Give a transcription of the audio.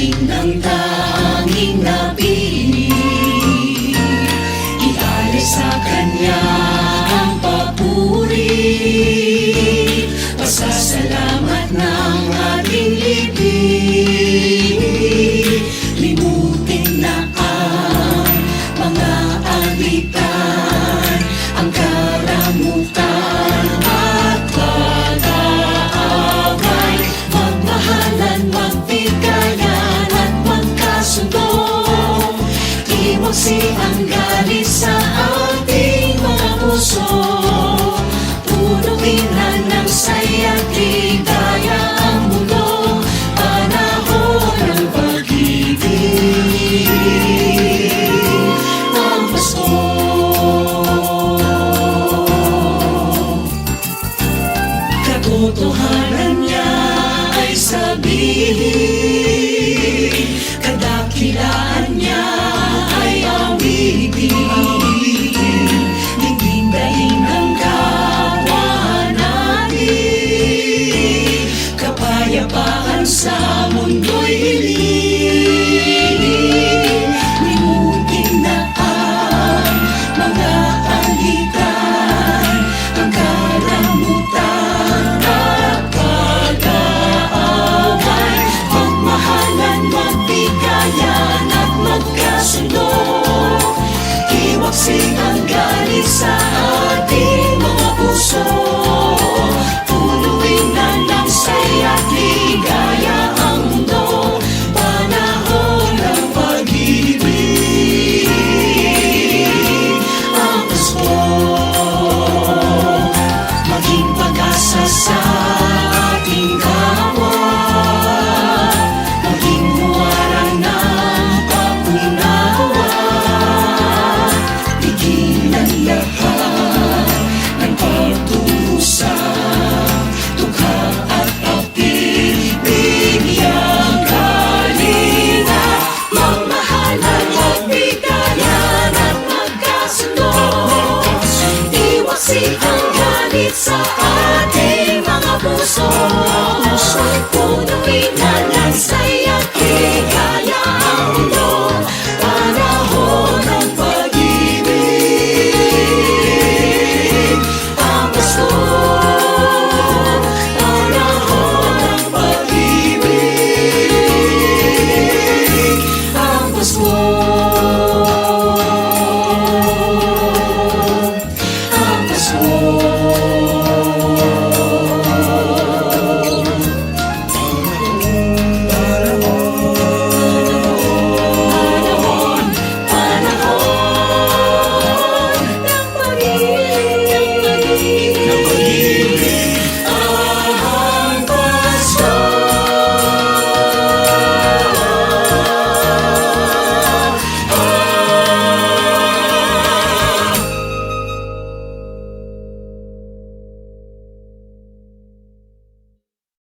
Hinihiling ng tanging napili, ialis sa Kanya ang papuri, pasasalamat ng ating libing. Limutin na ang mga alitan, ang karamutan at pag-aaway. Magmahalan, magbigayan at magkasundo, iwagsi ang galit sa ating mga puso. Punuin na ng saya't ligaya ang mundo, panahon ng pag-ibig, ang Pasko. Katotohanan niya ay sabihin, kadakilaan niya ay awitin, digdindahin ang kapwa natin, kapayapaan sa mundo'y